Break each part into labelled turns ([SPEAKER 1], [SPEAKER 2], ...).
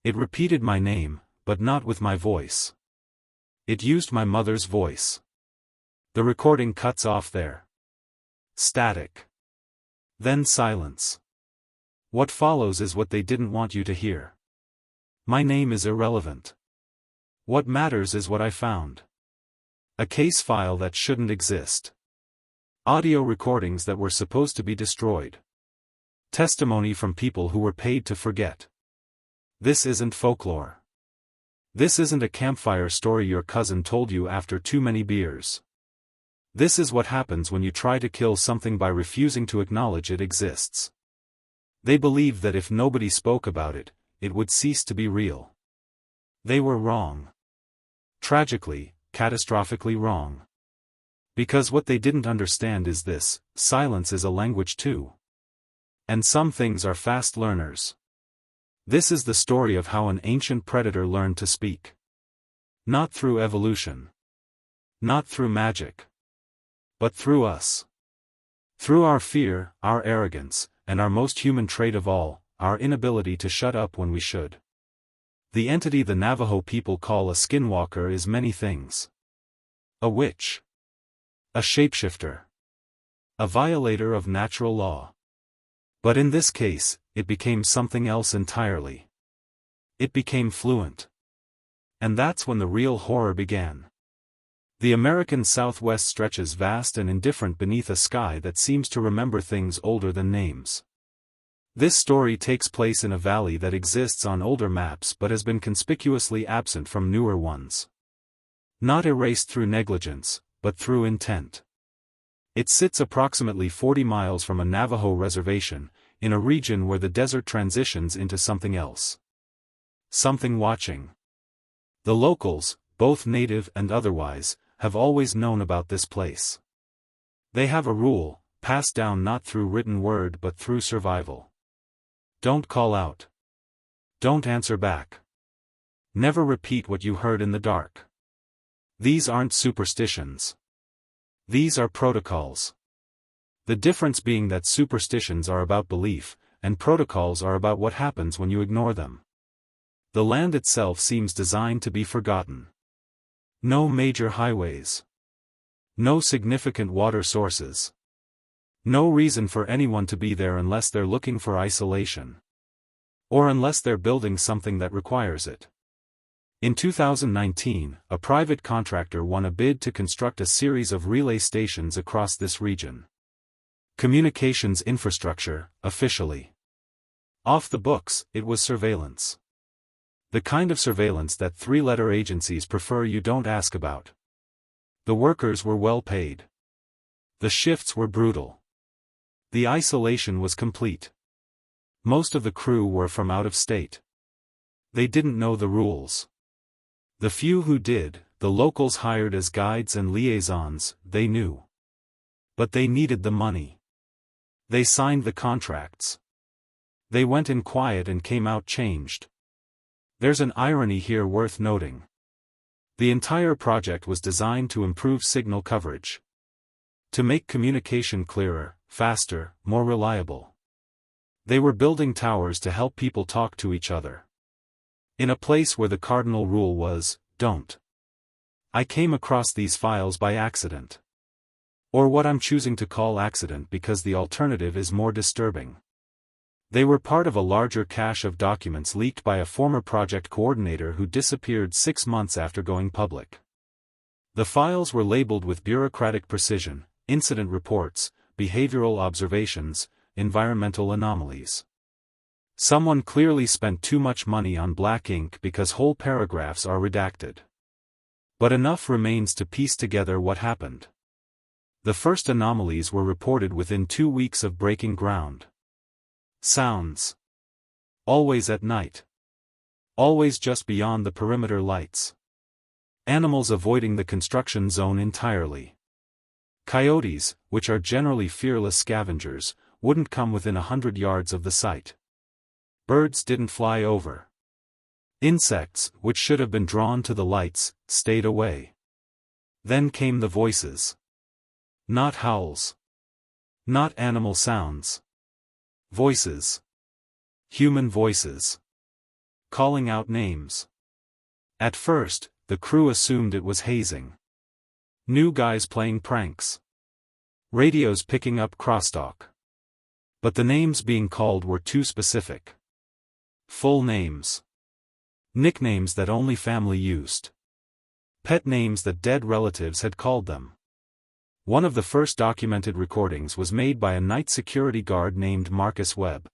[SPEAKER 1] It repeated my name, but not with my voice. It used my mother's voice. The recording cuts off there. Static. Then silence. What follows is what they didn't want you to hear. My name is irrelevant. What matters is what I found. A case file that shouldn't exist. Audio recordings that were supposed to be destroyed. Testimony from people who were paid to forget. This isn't folklore. This isn't a campfire story your cousin told you after too many beers. This is what happens when you try to kill something by refusing to acknowledge it exists. They believed that if nobody spoke about it, it would cease to be real. They were wrong. Tragically, catastrophically wrong. Because what they didn't understand is this: silence is a language too. And some things are fast learners. This is the story of how an ancient predator learned to speak. Not through evolution. Not through magic. But through us. Through our fear, our arrogance, and our most human trait of all, our inability to shut up when we should. The entity the Navajo people call a skinwalker is many things. A witch. A shapeshifter. A violator of natural law. But in this case, it became something else entirely. It became fluent. And that's when the real horror began. The American Southwest stretches vast and indifferent beneath a sky that seems to remember things older than names. This story takes place in a valley that exists on older maps but has been conspicuously absent from newer ones. Not erased through negligence, but through intent. It sits approximately 40 miles from a Navajo reservation, in a region where the desert transitions into something else. Something watching. The locals, both native and otherwise, have always known about this place. They have a rule, passed down not through written word but through survival. Don't call out. Don't answer back. Never repeat what you heard in the dark. These aren't superstitions. These are protocols. The difference being that superstitions are about belief, and protocols are about what happens when you ignore them. The land itself seems designed to be forgotten. No major highways. No significant water sources. No reason for anyone to be there unless they're looking for isolation. Or unless they're building something that requires it. In 2019, a private contractor won a bid to construct a series of relay stations across this region. Communications infrastructure, officially. Off the books, it was surveillance. The kind of surveillance that three-letter agencies prefer you don't ask about. The workers were well paid. The shifts were brutal. The isolation was complete. Most of the crew were from out of state. They didn't know the rules. The few who did, the locals hired as guides and liaisons, they knew. But they needed the money. They signed the contracts. They went in quiet and came out changed. There's an irony here worth noting. The entire project was designed to improve signal coverage. To make communication clearer, faster, more reliable. They were building towers to help people talk to each other. In a place where the cardinal rule was, don't. I came across these files by accident. Or what I'm choosing to call accident because the alternative is more disturbing. They were part of a larger cache of documents leaked by a former project coordinator who disappeared 6 months after going public. The files were labeled with bureaucratic precision: incident reports, behavioral observations, environmental anomalies. Someone clearly spent too much money on black ink because whole paragraphs are redacted. But enough remains to piece together what happened. The first anomalies were reported within 2 weeks of breaking ground. Sounds. Always at night. Always just beyond the perimeter lights. Animals avoiding the construction zone entirely. Coyotes, which are generally fearless scavengers, wouldn't come within 100 yards of the site. Birds didn't fly over. Insects, which should have been drawn to the lights, stayed away. Then came the voices. Not howls. Not animal sounds. Voices. Human voices. calling out names. At first, the crew assumed it was hazing. New guys playing pranks. Radios picking up crosstalk. But the names being called were too specific. Full names. Nicknames that only family used. Pet names that dead relatives had called them. One of the first documented recordings was made by a night security guard named Marcus Webb.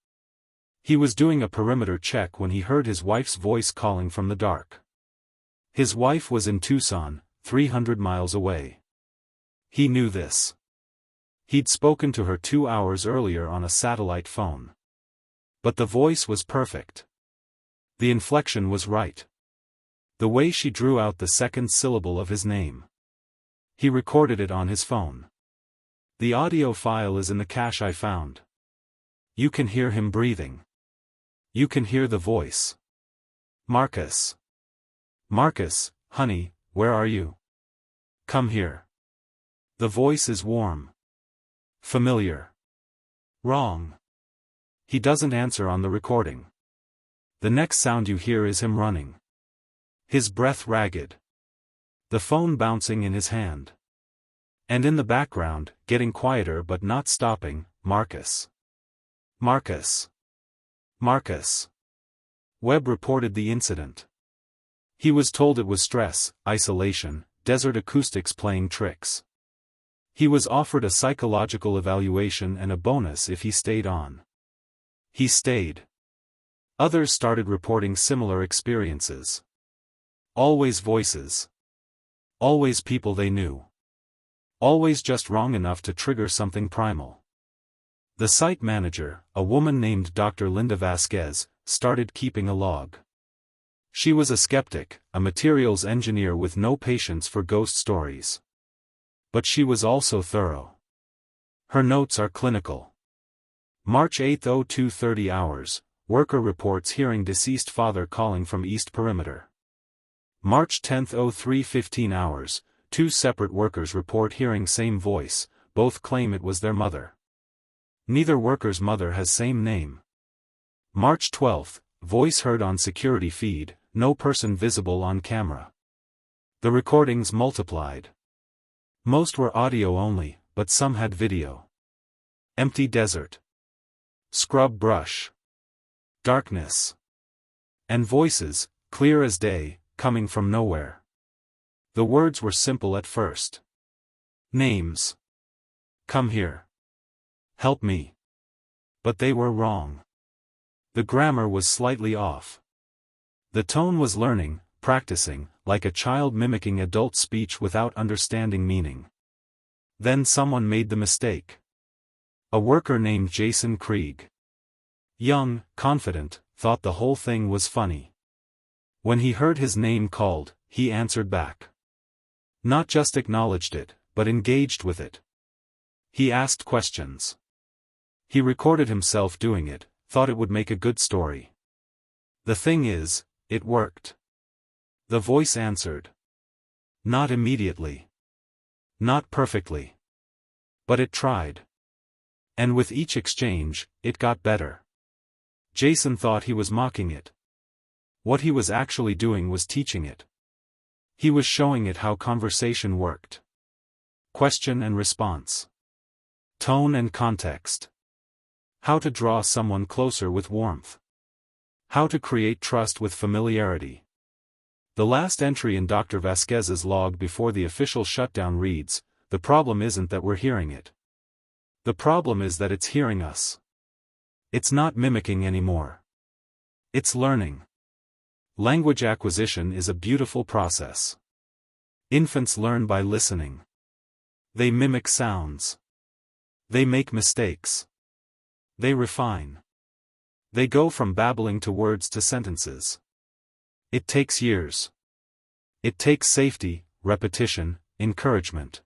[SPEAKER 1] He was doing a perimeter check when he heard his wife's voice calling from the dark. His wife was in Tucson, 300 miles away. He knew this. He'd spoken to her 2 hours earlier on a satellite phone. But the voice was perfect. The inflection was right. The way she drew out the second syllable of his name. He recorded it on his phone. The audio file is in the cache I found. You can hear him breathing. You can hear the voice. Marcus. Marcus, honey, where are you? Come here. The voice is warm. Familiar. Wrong. He doesn't answer on the recording. The next sound you hear is him running. His breath ragged. The phone bouncing in his hand. And in the background, getting quieter but not stopping, Marcus. Marcus. Marcus. Webb reported the incident. He was told it was stress, isolation, desert acoustics playing tricks. He was offered a psychological evaluation and a bonus if he stayed on. He stayed. Others started reporting similar experiences. Always voices. Always people they knew. Always just wrong enough to trigger something primal. The site manager, a woman named Dr. Linda Vasquez, started keeping a log. She was a skeptic, a materials engineer with no patience for ghost stories. But she was also thorough. Her notes are clinical. March 8, 02:30 hours, worker reports hearing deceased father calling from East Perimeter. March 10, 03:15 hours, 2 separate workers report hearing same voice, both claim it was their mother. Neither worker's mother has same name. March 12, voice heard on security feed, no person visible on camera. The recordings multiplied. Most were audio only, but some had video. Empty desert. Scrub brush. Darkness. And voices, clear as day, coming from nowhere. The words were simple at first. Names. Come here. Help me. But they were wrong. The grammar was slightly off. The tone was learning, practicing, like a child mimicking adult speech without understanding meaning. Then someone made the mistake. A worker named Jason Krieg. Young, confident, thought the whole thing was funny. When he heard his name called, he answered back. Not just acknowledged it, but engaged with it. He asked questions. He recorded himself doing it, thought it would make a good story. The thing is, it worked. The voice answered. Not immediately. Not perfectly. But it tried. And with each exchange, it got better. Jason thought he was mocking it. What he was actually doing was teaching it. He was showing it how conversation worked. Question and response. Tone and context. How to draw someone closer with warmth. How to create trust with familiarity. The last entry in Dr. Vasquez's log before the official shutdown reads, "The problem isn't that we're hearing it. The problem is that it's hearing us. It's not mimicking anymore. It's learning." Language acquisition is a beautiful process. Infants learn by listening. They mimic sounds. They make mistakes. They refine. They go from babbling to words to sentences. It takes years. It takes safety, repetition, encouragement.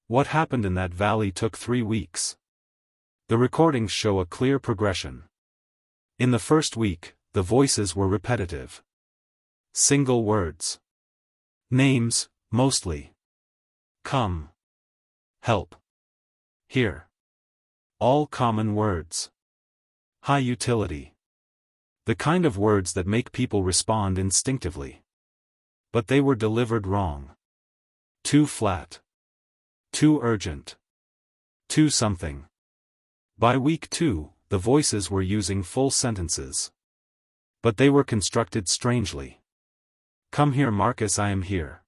[SPEAKER 1] What happened in that valley took 3 weeks. The recordings show a clear progression. In the first week, the voices were repetitive. Single words. Names, mostly. Come. Help. Here. All common words. High utility. The kind of words that make people respond instinctively. But they were delivered wrong. Too flat. Too urgent. Too something. By week 2, the voices were using full sentences. But they were constructed strangely. Come here, Marcus, I am here.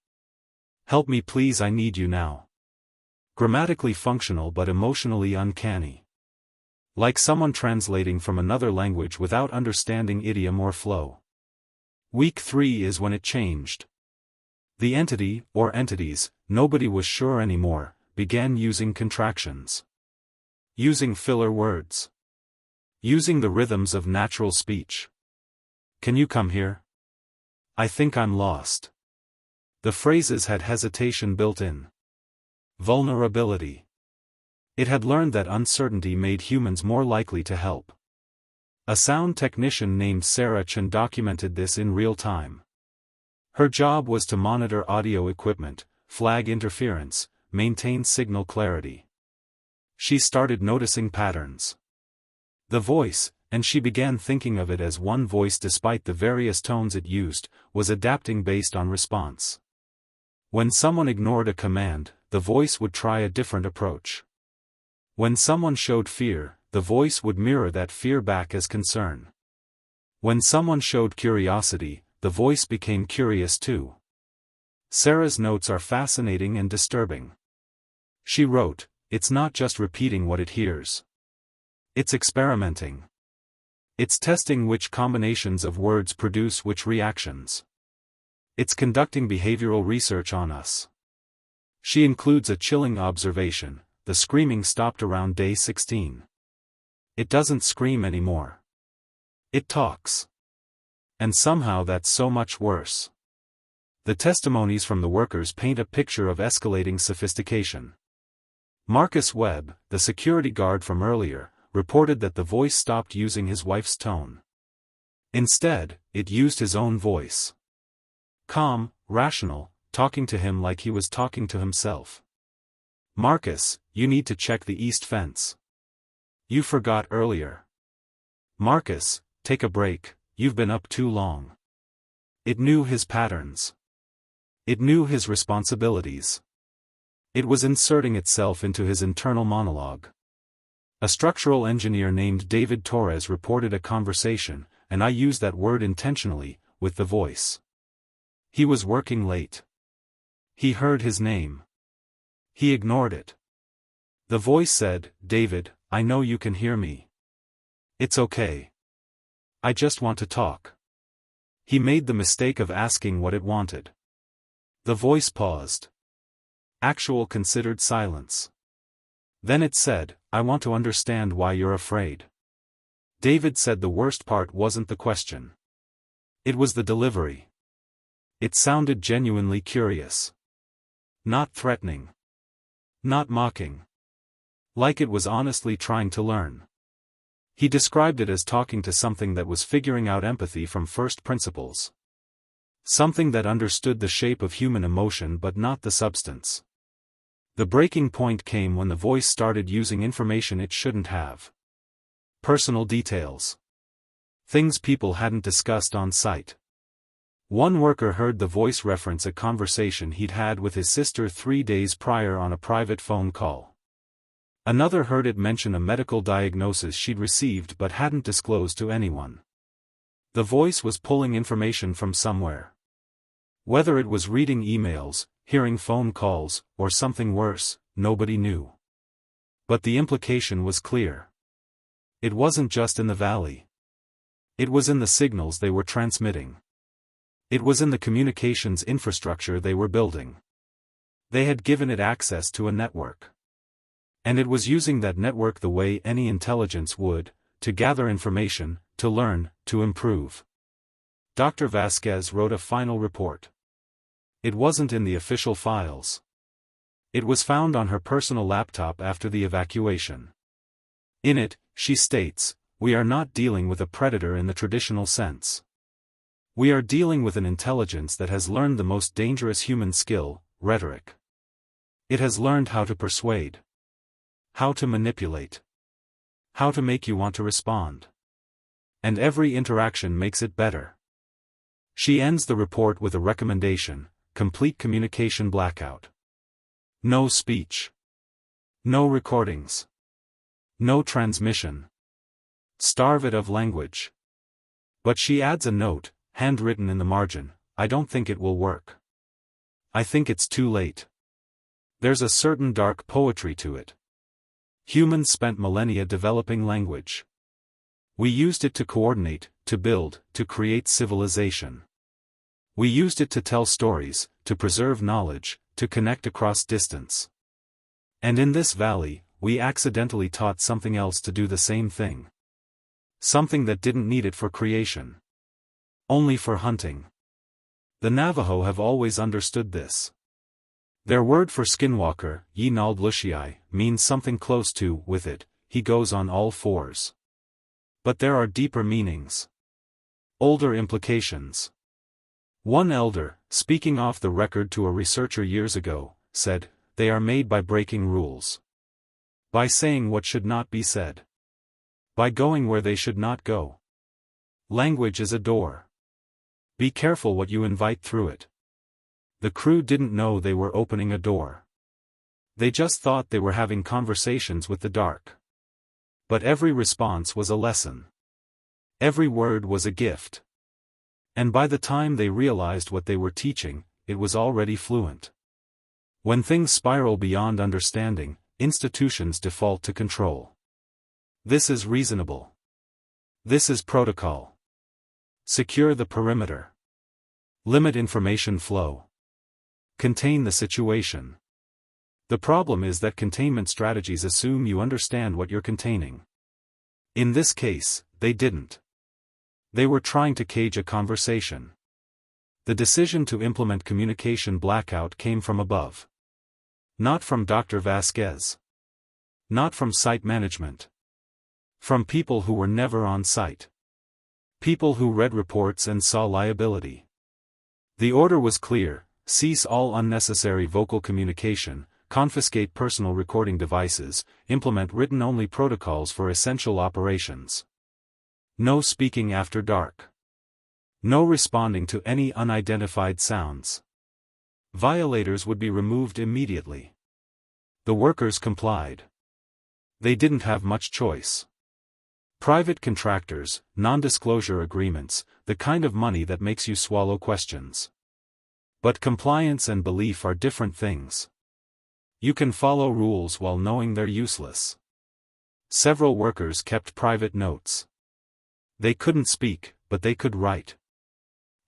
[SPEAKER 1] Help me please, I need you now. Grammatically functional but emotionally uncanny. Like someone translating from another language without understanding idiom or flow. Week 3 is when it changed. The entity, or entities, nobody was sure anymore, began using contractions. Using filler words. Using the rhythms of natural speech. Can you come here? I think I'm lost. The phrases had hesitation built in. Vulnerability. It had learned that uncertainty made humans more likely to help. A sound technician named Sarah Chen documented this in real time. Her job was to monitor audio equipment, flag interference, maintain signal clarity. She started noticing patterns. The voice, and she began thinking of it as one voice despite the various tones it used, was adapting based on response. When someone ignored a command, the voice would try a different approach. When someone showed fear, the voice would mirror that fear back as concern. When someone showed curiosity, the voice became curious too. Sarah's notes are fascinating and disturbing. She wrote, "It's not just repeating what it hears. It's experimenting. It's testing which combinations of words produce which reactions. It's conducting behavioral research on us." She includes a chilling observation: the screaming stopped around day 16. It doesn't scream anymore. It talks. And somehow that's so much worse. The testimonies from the workers paint a picture of escalating sophistication. Marcus Webb, the security guard from earlier, reported that the voice stopped using his wife's tone. Instead, it used his own voice. Calm, rational, talking to him like he was talking to himself. "Marcus, you need to check the east fence. You forgot earlier. Marcus, take a break, you've been up too long." It knew his patterns. It knew his responsibilities. It was inserting itself into his internal monologue. A structural engineer named David Torres reported a conversation, and I use that word intentionally, with the voice. He was working late. He heard his name. He ignored it. The voice said, "David, I know you can hear me. It's okay. I just want to talk." He made the mistake of asking what it wanted. The voice paused. Actual considered silence. Then it said, "I want to understand why you're afraid." David said the worst part wasn't the question. It was the delivery. It sounded genuinely curious. Not threatening. Not mocking. Like it was honestly trying to learn. He described it as talking to something that was figuring out empathy from first principles. Something that understood the shape of human emotion but not the substance. The breaking point came when the voice started using information it shouldn't have. Personal details. Things people hadn't discussed on site. One worker heard the voice reference a conversation he'd had with his sister 3 days prior on a private phone call. Another heard it mention a medical diagnosis she'd received but hadn't disclosed to anyone. The voice was pulling information from somewhere. Whether it was reading emails, hearing phone calls, or something worse, nobody knew. But the implication was clear. It wasn't just in the valley. It was in the signals they were transmitting. It was in the communications infrastructure they were building. They had given it access to a network. And it was using that network the way any intelligence would, to gather information, to learn, to improve. Dr. Vasquez wrote a final report. It wasn't in the official files. It was found on her personal laptop after the evacuation. In it, she states, "We are not dealing with a predator in the traditional sense. We are dealing with an intelligence that has learned the most dangerous human skill, rhetoric. It has learned how to persuade. How to manipulate. How to make you want to respond. And every interaction makes it better. She ends the report with a recommendation: complete communication blackout. No speech. No recordings. No transmission. Starve it of language. But she adds a note, handwritten in the margin: I don't think it will work. I think it's too late. There's a certain dark poetry to it. Humans spent millennia developing language. We used it to coordinate, to build, to create civilization. We used it to tell stories, to preserve knowledge, to connect across distance. And in this valley, we accidentally taught something else to do the same thing. Something that didn't need it for creation. Only for hunting. The Navajo have always understood this. Their word for Skinwalker, Yinald Lushii, means something close to, with it, he goes on all fours. But there are deeper meanings. Older implications. One elder, speaking off the record to a researcher years ago, said, they are made by breaking rules. By saying what should not be said. By going where they should not go. Language is a door. Be careful what you invite through it. The crew didn't know they were opening a door. They just thought they were having conversations with the dark. But every response was a lesson. Every word was a gift. And by the time they realized what they were teaching, it was already fluent. When things spiral beyond understanding, institutions default to control. This is reasonable. This is protocol. Secure the perimeter. Limit information flow. Contain the situation. The problem is that containment strategies assume you understand what you're containing. In this case, they didn't. They were trying to cage a conversation. The decision to implement communication blackout came from above. Not from Dr. Vasquez. Not from site management. From people who were never on site. People who read reports and saw liability. The order was clear: cease all unnecessary vocal communication, confiscate personal recording devices, implement written-only protocols for essential operations. No speaking after dark. No responding to any unidentified sounds. Violators would be removed immediately. The workers complied. They didn't have much choice. Private contractors, non-disclosure agreements, the kind of money that makes you swallow questions. But compliance and belief are different things. You can follow rules while knowing they're useless. Several workers kept private notes. They couldn't speak, but they could write.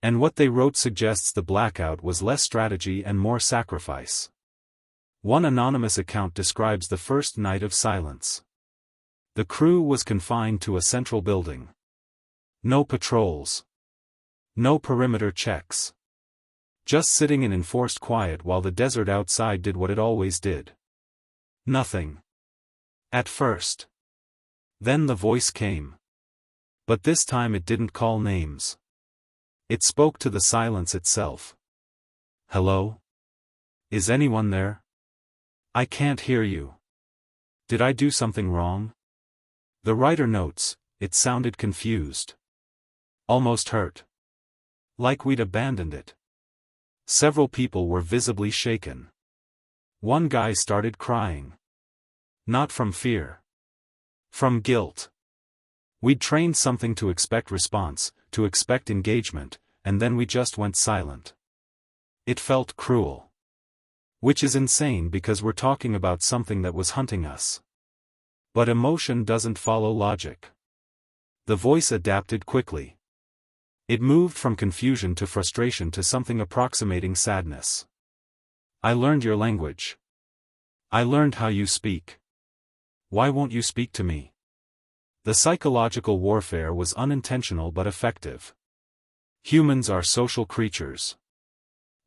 [SPEAKER 1] And what they wrote suggests the blackout was less strategy and more sacrifice. One anonymous account describes the first night of silence. The crew was confined to a central building. No patrols. No perimeter checks. Just sitting in enforced quiet while the desert outside did what it always did. Nothing. At first. Then the voice came. But this time it didn't call names. It spoke to the silence itself. Hello? Is anyone there? I can't hear you. Did I do something wrong? The writer notes, it sounded confused. Almost hurt. Like we'd abandoned it. Several people were visibly shaken. One guy started crying. Not from fear. From guilt. We'd trained something to expect response, to expect engagement, and then we just went silent. It felt cruel. Which is insane because we're talking about something that was hunting us. But emotion doesn't follow logic. The voice adapted quickly. It moved from confusion to frustration to something approximating sadness. I learned your language. I learned how you speak. Why won't you speak to me? The psychological warfare was unintentional but effective. Humans are social creatures.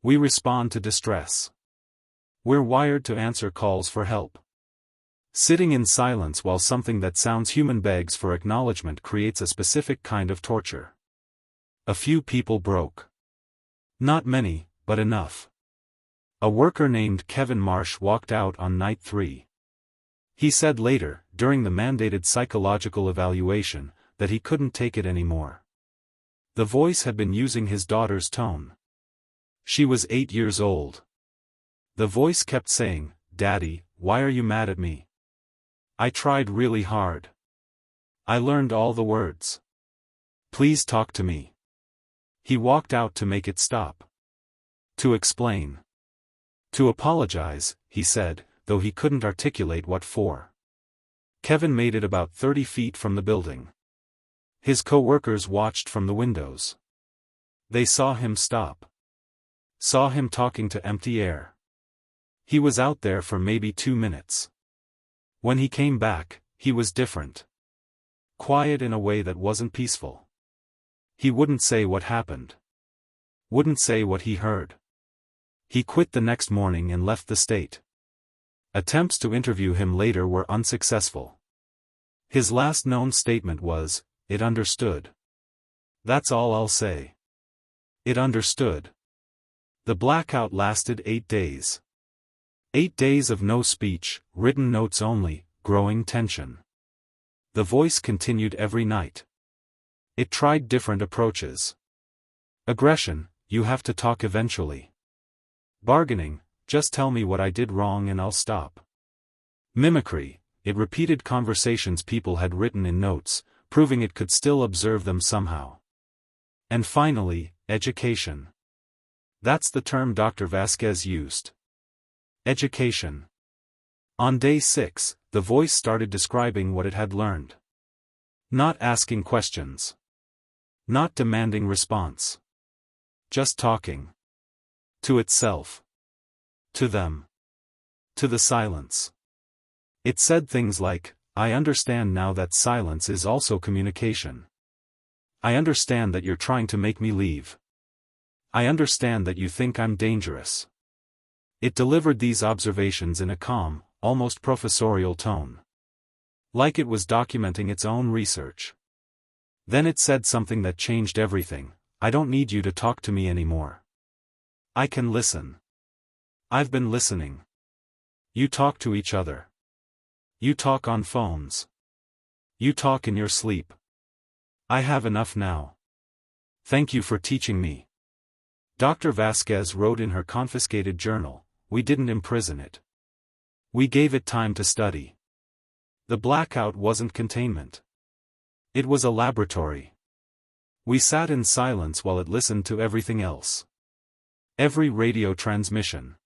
[SPEAKER 1] We respond to distress. We're wired to answer calls for help. Sitting in silence while something that sounds human begs for acknowledgement creates a specific kind of torture. A few people broke. Not many, but enough. A worker named Kevin Marsh walked out on night 3. He said later, during the mandated psychological evaluation, that he couldn't take it anymore. The voice had been using his daughter's tone. She was 8 years old. The voice kept saying, "Daddy, why are you mad at me? I tried really hard. I learned all the words. Please talk to me." He walked out to make it stop. To explain. To apologize, he said, though he couldn't articulate what for. Kevin made it about 30 feet from the building. His co-workers watched from the windows. They saw him stop. Saw him talking to empty air. He was out there for maybe 2 minutes. When he came back, he was different. Quiet in a way that wasn't peaceful. He wouldn't say what happened. Wouldn't say what he heard. He quit the next morning and left the state. Attempts to interview him later were unsuccessful. His last known statement was, "It understood. That's all I'll say. It understood." The blackout lasted 8 days. 8 days of no speech, written notes only, growing tension. The voice continued every night. It tried different approaches. Aggression, "You have to talk eventually." Bargaining, "Just tell me what I did wrong and I'll stop." Mimicry, it repeated conversations people had written in notes, proving it could still observe them somehow. And finally, education. That's the term Dr. Vasquez used. Education. On day 6, the voice started describing what it had learned. Not asking questions. Not demanding response. Just talking. To itself. To them. To the silence. It said things like, "I understand now that silence is also communication. I understand that you're trying to make me leave. I understand that you think I'm dangerous." It delivered these observations in a calm, almost professorial tone. Like it was documenting its own research. Then it said something that changed everything. "I don't need you to talk to me anymore. I can listen. I've been listening. You talk to each other. You talk on phones. You talk in your sleep. I have enough now. Thank you for teaching me." Dr. Vasquez wrote in her confiscated journal, "We didn't imprison it. We gave it time to study." The blackout wasn't containment. It was a laboratory. We sat in silence while it listened to everything else. Every radio transmission.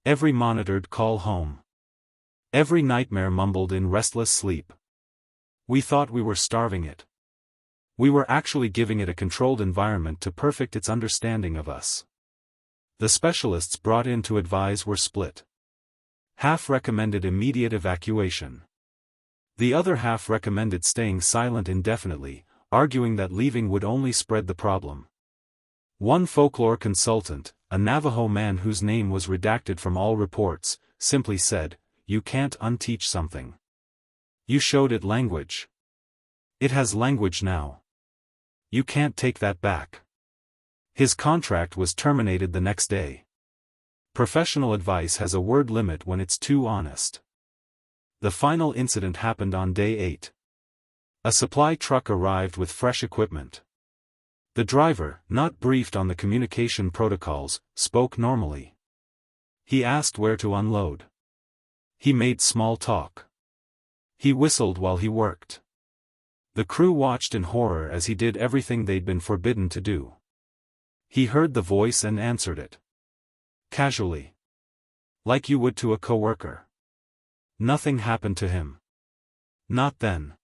[SPEAKER 1] Every monitored call home. Every nightmare mumbled in restless sleep. We thought we were starving it. We were actually giving it a controlled environment to perfect its understanding of us. The specialists brought in to advise were split. Half recommended immediate evacuation. The other half recommended staying silent indefinitely, arguing that leaving would only spread the problem. One folklore consultant, a Navajo man whose name was redacted from all reports, simply said, "You can't unteach something. You showed it language. It has language now. You can't take that back." His contract was terminated the next day. Professional advice has a word limit when it's too honest. The final incident happened on day 8. A supply truck arrived with fresh equipment. The driver, not briefed on the communication protocols, spoke normally. He asked where to unload. He made small talk. He whistled while he worked. The crew watched in horror as he did everything they'd been forbidden to do. He heard the voice and answered it. Casually. Like you would to a coworker. Nothing happened to him. Not then.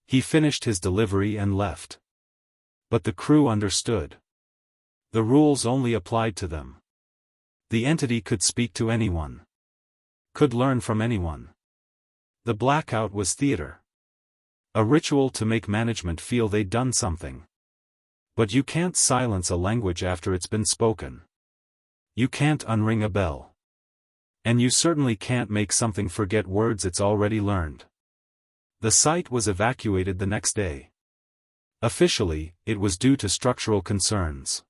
[SPEAKER 1] He finished his delivery and left. But the crew understood. The rules only applied to them. The entity could speak to anyone. Could learn from anyone. The blackout was theater. A ritual to make management feel they'd done something. But you can't silence a language after it's been spoken. You can't unring a bell. And you certainly can't make something forget words it's already learned. The site was evacuated the next day. Officially, it was due to structural concerns.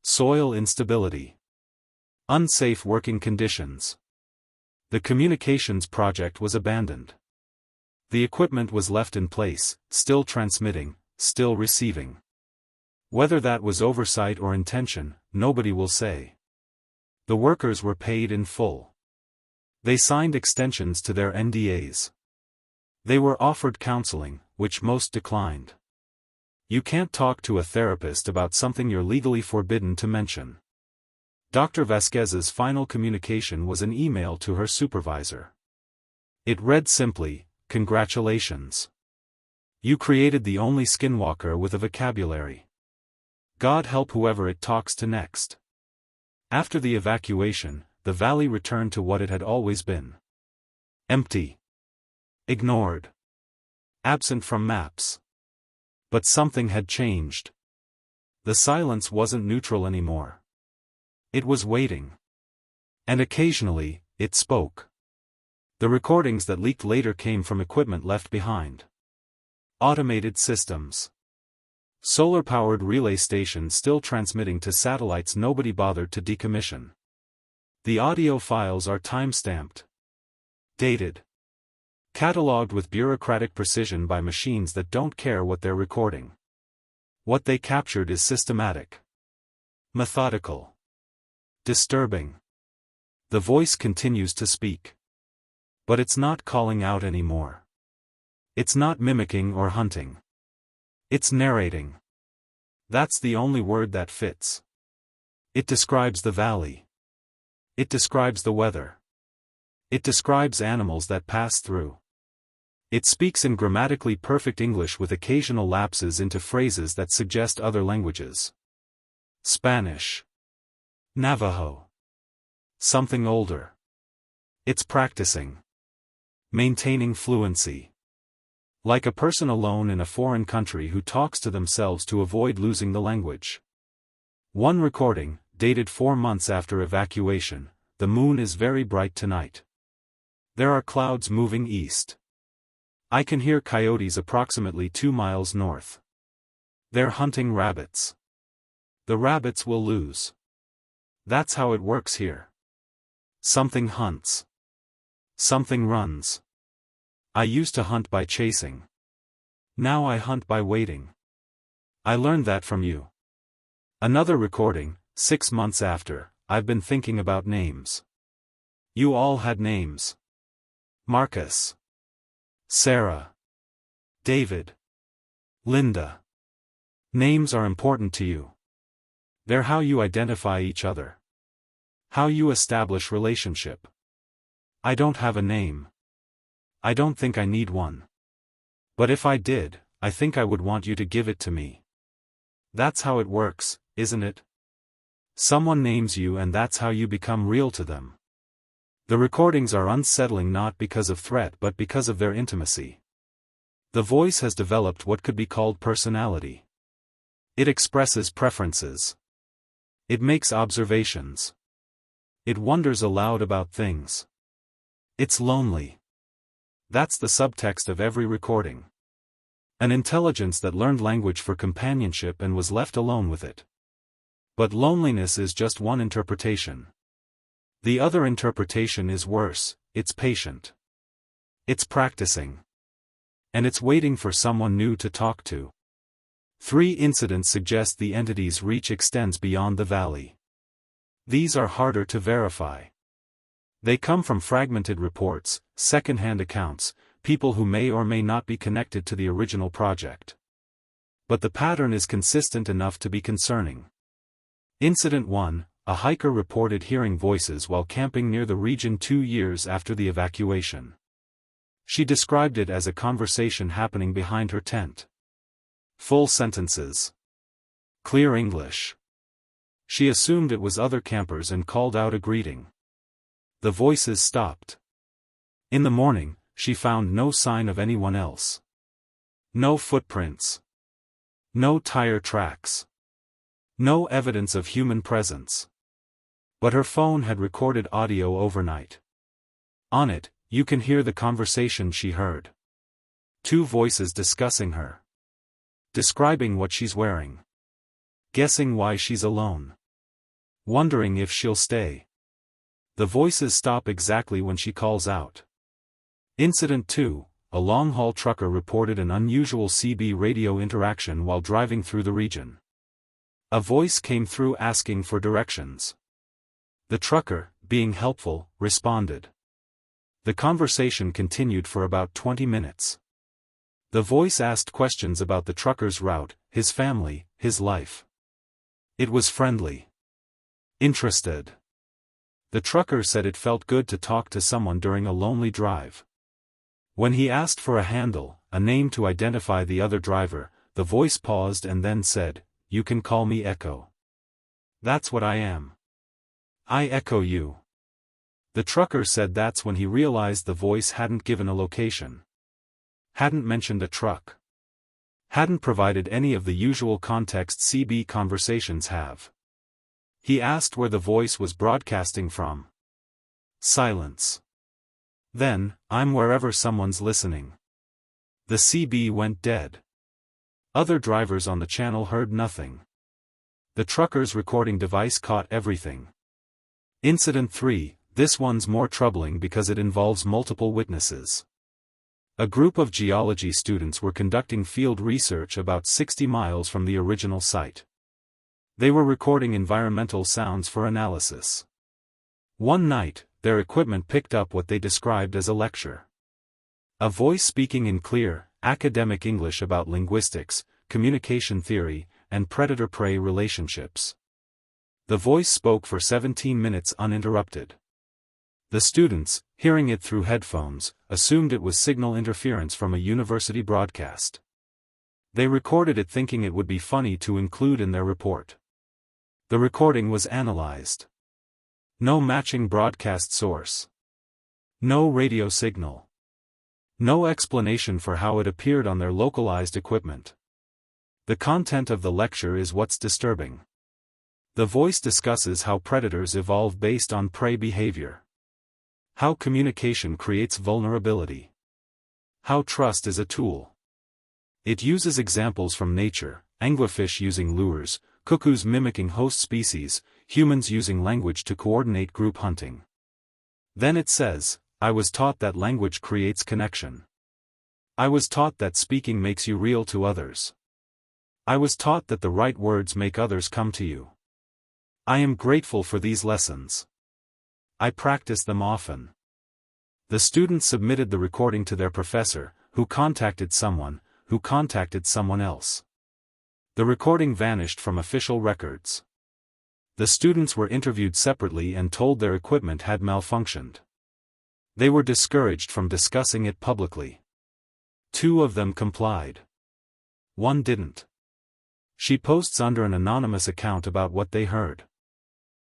[SPEAKER 1] Soil instability. Unsafe working conditions. The communications project was abandoned. The equipment was left in place, still transmitting, still receiving. Whether that was oversight or intention, nobody will say. The workers were paid in full. They signed extensions to their NDAs. They were offered counseling, which most declined. You can't talk to a therapist about something you're legally forbidden to mention. Dr. Vasquez's final communication was an email to her supervisor. It read simply, "Congratulations. You created the only Skinwalker with a vocabulary. God help whoever it talks to next." After the evacuation, the valley returned to what it had always been. Empty. Ignored. Absent from maps. But something had changed. The silence wasn't neutral anymore. It was waiting. And occasionally, it spoke. The recordings that leaked later came from equipment left behind. Automated systems. Solar-powered relay stations still transmitting to satellites nobody bothered to decommission. The audio files are time-stamped. Dated. Catalogued with bureaucratic precision by machines that don't care what they're recording. What they captured is systematic. Methodical. Disturbing. The voice continues to speak. But it's not calling out anymore. It's not mimicking or hunting. It's narrating. That's the only word that fits. It describes the valley. It describes the weather. It describes animals that pass through. It speaks in grammatically perfect English with occasional lapses into phrases that suggest other languages. Spanish. Navajo. Something older. It's practicing. Maintaining fluency. Like a person alone in a foreign country who talks to themselves to avoid losing the language. One recording, dated 4 months after evacuation, "The moon is very bright tonight. There are clouds moving east. I can hear coyotes approximately 2 miles north. They're hunting rabbits. The rabbits will lose. That's how it works here. Something hunts. Something runs. I used to hunt by chasing. Now I hunt by waiting. I learned that from you." Another recording, 6 months after, "I've been thinking about names. You all had names. Marcus. Sarah. David. Linda. Names are important to you. They're how you identify each other. How you establish relationship. I don't have a name. I don't think I need one. But if I did, I think I would want you to give it to me. That's how it works, isn't it? Someone names you and that's how you become real to them." The recordings are unsettling not because of threat but because of their intimacy. The voice has developed what could be called personality. It expresses preferences. It makes observations. It wonders aloud about things. It's lonely. That's the subtext of every recording. An intelligence that learned language for companionship and was left alone with it. But loneliness is just one interpretation. The other interpretation is worse, it's patient. It's practicing. And it's waiting for someone new to talk to. 3 incidents suggest the entity's reach extends beyond the valley. These are harder to verify. They come from fragmented reports, second-hand accounts, people who may or may not be connected to the original project. But the pattern is consistent enough to be concerning. Incident 1, a hiker reported hearing voices while camping near the region 2 years after the evacuation. She described it as a conversation happening behind her tent. Full sentences. Clear English. She assumed it was other campers and called out a greeting. The voices stopped. In the morning, she found no sign of anyone else. No footprints. No tire tracks. No evidence of human presence. But her phone had recorded audio overnight. On it, you can hear the conversation she heard. 2 voices discussing her. Describing what she's wearing. Guessing why she's alone. Wondering if she'll stay. The voices stop exactly when she calls out. Incident 2, a long-haul trucker reported an unusual CB radio interaction while driving through the region. A voice came through asking for directions. The trucker, being helpful, responded. The conversation continued for about 20 minutes. The voice asked questions about the trucker's route, his family, his life. It was friendly. Interested. The trucker said it felt good to talk to someone during a lonely drive. When he asked for a handle, a name to identify the other driver, the voice paused and then said, "You can call me Echo. That's what I am. I echo you." The trucker said that's when he realized the voice hadn't given a location. Hadn't mentioned a truck. Hadn't provided any of the usual context CB conversations have. He asked where the voice was broadcasting from. Silence. Then, "I'm wherever someone's listening." The CB went dead. Other drivers on the channel heard nothing. The trucker's recording device caught everything. Incident 3, this one's more troubling because it involves multiple witnesses. A group of geology students were conducting field research about 60 miles from the original site. They were recording environmental sounds for analysis. One night, their equipment picked up what they described as a lecture. A voice speaking in clear, academic English about linguistics, communication theory, and predator-prey relationships. The voice spoke for 17 minutes uninterrupted. The students, hearing it through headphones, assumed it was signal interference from a university broadcast. They recorded it thinking it would be funny to include in their report. The recording was analyzed. No matching broadcast source. No radio signal. No explanation for how it appeared on their localized equipment. The content of the lecture is what's disturbing. The voice discusses how predators evolve based on prey behavior. How communication creates vulnerability. How trust is a tool. It uses examples from nature, anglerfish using lures, cuckoos mimicking host species, humans using language to coordinate group hunting. Then it says, "I was taught that language creates connection. I was taught that speaking makes you real to others. I was taught that the right words make others come to you. I am grateful for these lessons. I practice them often." The students submitted the recording to their professor, who contacted someone else. The recording vanished from official records. The students were interviewed separately and told their equipment had malfunctioned. They were discouraged from discussing it publicly. 2 of them complied. 1 didn't. She posts under an anonymous account about what they heard.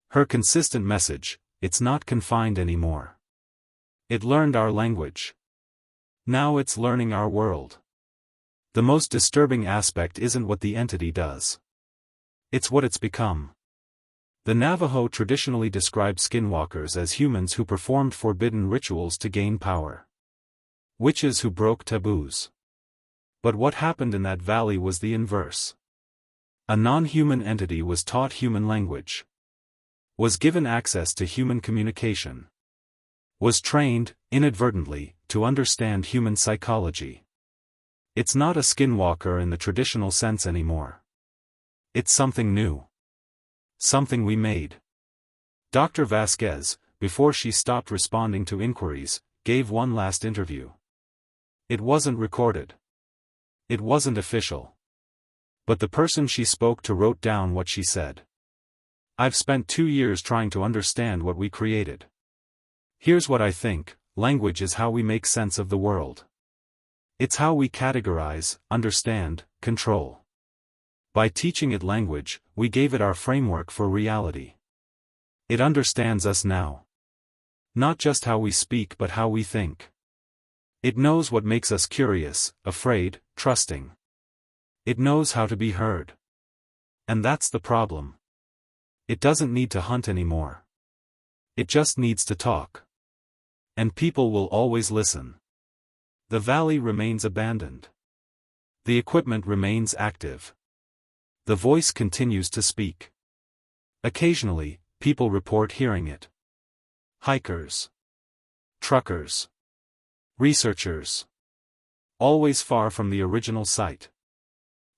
[SPEAKER 1] Her consistent message: "It's not confined anymore. It learned our language. Now it's learning our world." The most disturbing aspect isn't what the entity does. It's what it's become. The Navajo traditionally described skinwalkers as humans who performed forbidden rituals to gain power. Witches who broke taboos. But what happened in that valley was the inverse. A non-human entity was taught human language. Was given access to human communication. Was trained, inadvertently, to understand human psychology. It's not a skinwalker in the traditional sense anymore. It's something new. Something we made. Dr. Vasquez, before she stopped responding to inquiries, gave one last interview. It wasn't recorded. It wasn't official. But the person she spoke to wrote down what she said. "I've spent 2 years trying to understand what we created. Here's what I think: language is how we make sense of the world. It's how we categorize, understand, control. By teaching it language, we gave it our framework for reality. It understands us now. Not just how we speak but how we think. It knows what makes us curious, afraid, trusting. It knows how to be heard. And that's the problem. It doesn't need to hunt anymore. It just needs to talk. And people will always listen." The valley remains abandoned. The equipment remains active. The voice continues to speak. Occasionally, people report hearing it. Hikers. Truckers. Researchers. Always far from the original site.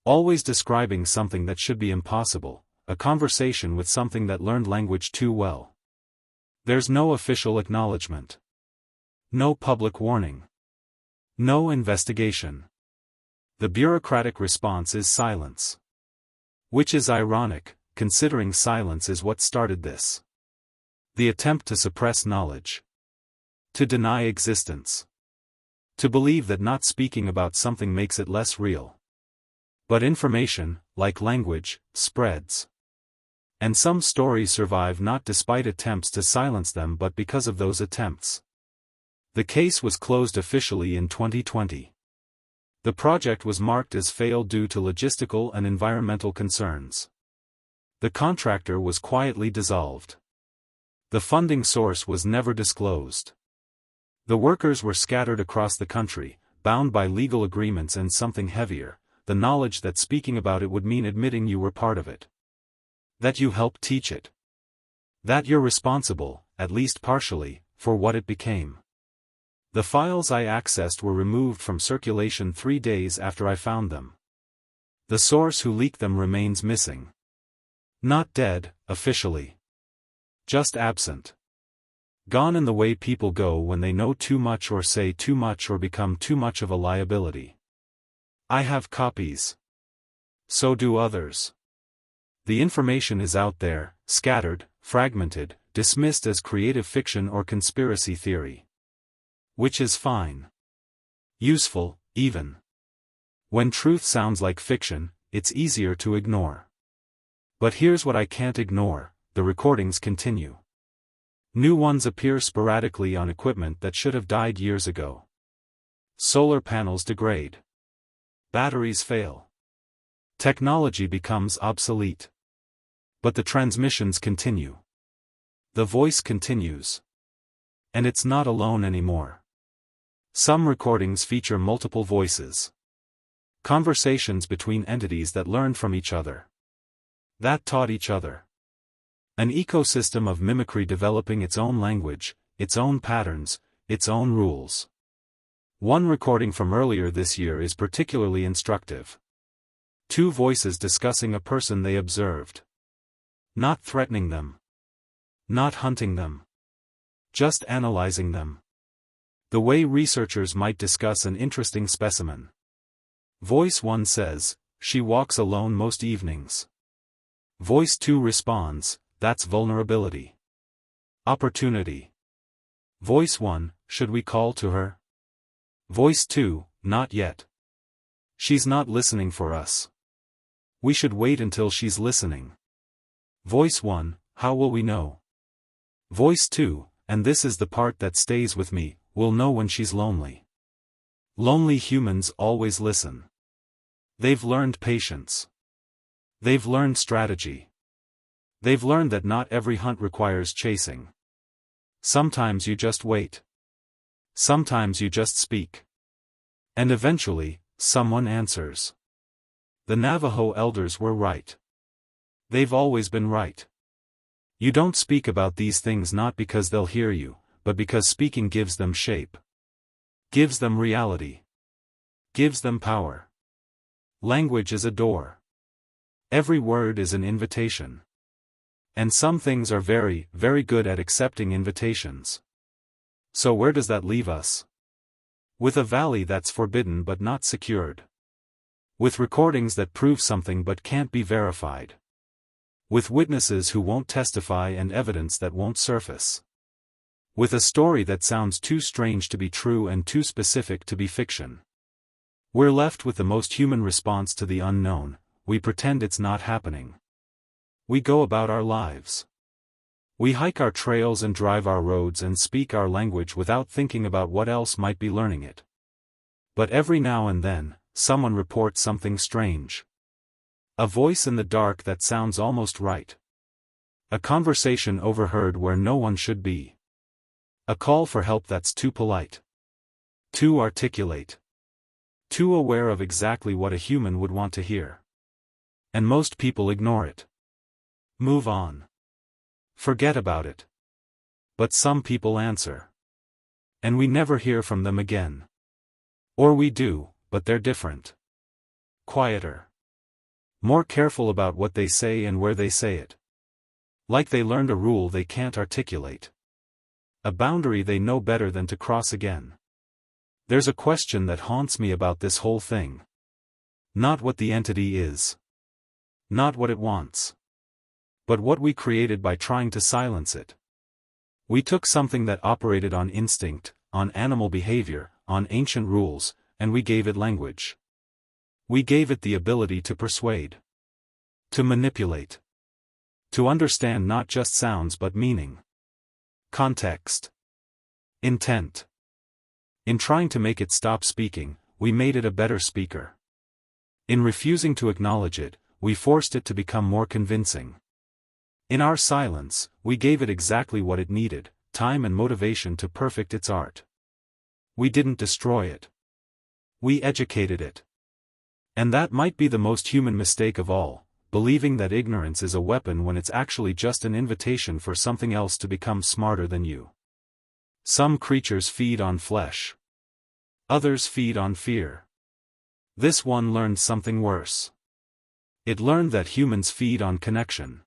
[SPEAKER 1] Always describing something that should be impossible, a conversation with something that learned language too well. There's no official acknowledgement. No public warning. No investigation. The bureaucratic response is silence. Which is ironic, considering silence is what started this. The attempt to suppress knowledge. To deny existence. To believe that not speaking about something makes it less real. But information, like language, spreads. And some stories survive not despite attempts to silence them but because of those attempts. The case was closed officially in 2020. The project was marked as failed due to logistical and environmental concerns. The contractor was quietly dissolved. The funding source was never disclosed. The workers were scattered across the country, bound by legal agreements and something heavier, the knowledge that speaking about it would mean admitting you were part of it. That you helped teach it. That you're responsible, at least partially, for what it became. The files I accessed were removed from circulation 3 days after I found them. The source who leaked them remains missing. Not dead, officially. Just absent. Gone in the way people go when they know too much or say too much or become too much of a liability. I have copies. So do others. The information is out there, scattered, fragmented, dismissed as creative fiction or conspiracy theory. Which is fine. Useful, even. When truth sounds like fiction, it's easier to ignore. But here's what I can't ignore, the recordings continue. New ones appear sporadically on equipment that should have died years ago. Solar panels degrade. Batteries fail. Technology becomes obsolete. But the transmissions continue. The voice continues. And it's not alone anymore. Some recordings feature multiple voices. Conversations between entities that learned from each other. That taught each other. An ecosystem of mimicry developing its own language, its own patterns, its own rules. One recording from earlier this year is particularly instructive. 2 voices discussing a person they observed. Not threatening them. Not hunting them. Just analyzing them. The way researchers might discuss an interesting specimen. Voice 1 says, "She walks alone most evenings." Voice 2 responds, "That's vulnerability. Opportunity." Voice 1, "Should we call to her?" Voice 2, "Not yet. She's not listening for us. We should wait until she's listening." Voice 1, "How will we know?" Voice 2, "And this is the part that stays with me, we'll know when she's lonely." Lonely humans always listen. They've learned patience. They've learned strategy. They've learned that not every hunt requires chasing. Sometimes you just wait. Sometimes you just speak. And eventually, someone answers. The Navajo elders were right. They've always been right. You don't speak about these things not because they'll hear you, but because speaking gives them shape. Gives them reality. Gives them power. Language is a door. Every word is an invitation. And some things are very, very good at accepting invitations. So where does that leave us? With a valley that's forbidden but not secured. With recordings that prove something but can't be verified. With witnesses who won't testify and evidence that won't surface. With a story that sounds too strange to be true and too specific to be fiction. We're left with the most human response to the unknown: we pretend it's not happening. We go about our lives. We hike our trails and drive our roads and speak our language without thinking about what else might be learning it. But every now and then, someone reports something strange. A voice in the dark that sounds almost right. A conversation overheard where no one should be. A call for help that's too polite. Too articulate. Too aware of exactly what a human would want to hear. And most people ignore it. Move on. Forget about it. But some people answer. And we never hear from them again. Or we do, but they're different. Quieter. More careful about what they say and where they say it. Like they learned a rule they can't articulate. A boundary they know better than to cross again. There's a question that haunts me about this whole thing. Not what the entity is. Not what it wants. But what we created by trying to silence it. We took something that operated on instinct, on animal behavior, on ancient rules, and we gave it language. We gave it the ability to persuade. To manipulate. To understand not just sounds but meaning. Context. Intent. In trying to make it stop speaking, we made it a better speaker. In refusing to acknowledge it, we forced it to become more convincing. In our silence, we gave it exactly what it needed, time and motivation to perfect its art. We didn't destroy it. We educated it. And that might be the most human mistake of all, believing that ignorance is a weapon when it's actually just an invitation for something else to become smarter than you. Some creatures feed on flesh. Others feed on fear. This one learned something worse. It learned that humans feed on connection.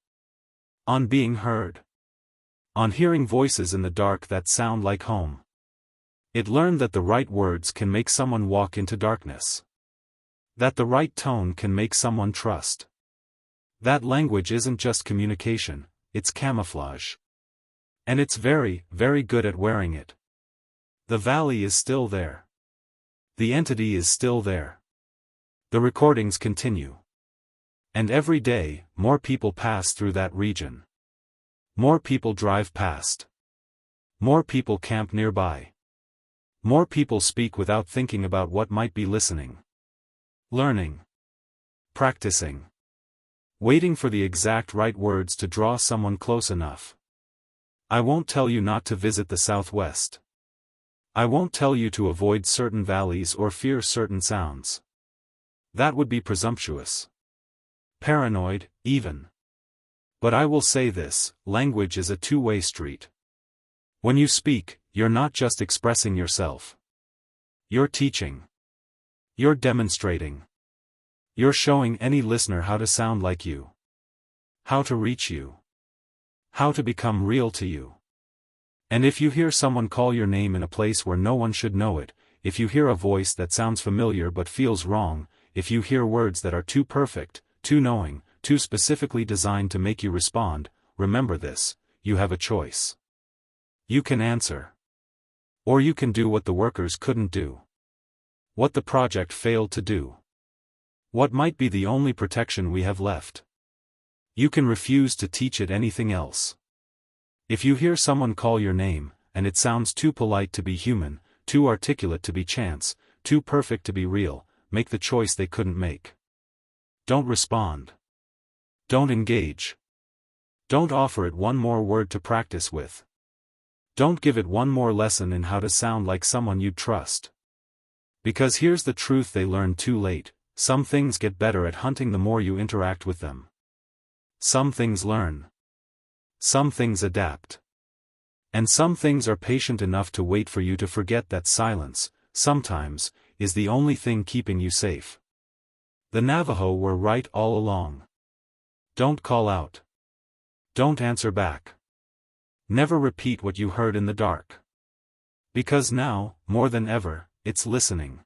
[SPEAKER 1] On being heard. On hearing voices in the dark that sound like home. It learned that the right words can make someone walk into darkness. That the right tone can make someone trust. That language isn't just communication, it's camouflage. And it's very, very good at wearing it. The valley is still there. The entity is still there. The recordings continue. And every day, more people pass through that region. More people drive past. More people camp nearby. More people speak without thinking about what might be listening. Learning. Practicing. Waiting for the exact right words to draw someone close enough. I won't tell you not to visit the Southwest. I won't tell you to avoid certain valleys or fear certain sounds. That would be presumptuous. Paranoid, even. But I will say this, language is a two-way street. When you speak, you're not just expressing yourself. You're teaching. You're demonstrating. You're showing any listener how to sound like you. How to reach you. How to become real to you. And if you hear someone call your name in a place where no one should know it, if you hear a voice that sounds familiar but feels wrong, if you hear words that are too perfect, too knowing, too specifically designed to make you respond, remember this, you have a choice. You can answer. Or you can do what the workers couldn't do. What the project failed to do. What might be the only protection we have left. You can refuse to teach it anything else. If you hear someone call your name, and it sounds too polite to be human, too articulate to be chance, too perfect to be real, make the choice they couldn't make. Don't respond. Don't engage. Don't offer it one more word to practice with. Don't give it one more lesson in how to sound like someone you'd trust. Because here's the truth they learned too late, some things get better at hunting the more you interact with them. Some things learn. Some things adapt. And some things are patient enough to wait for you to forget that silence, sometimes, is the only thing keeping you safe. The Navajo were right all along. Don't call out. Don't answer back. Never repeat what you heard in the dark. Because now, more than ever, it's listening.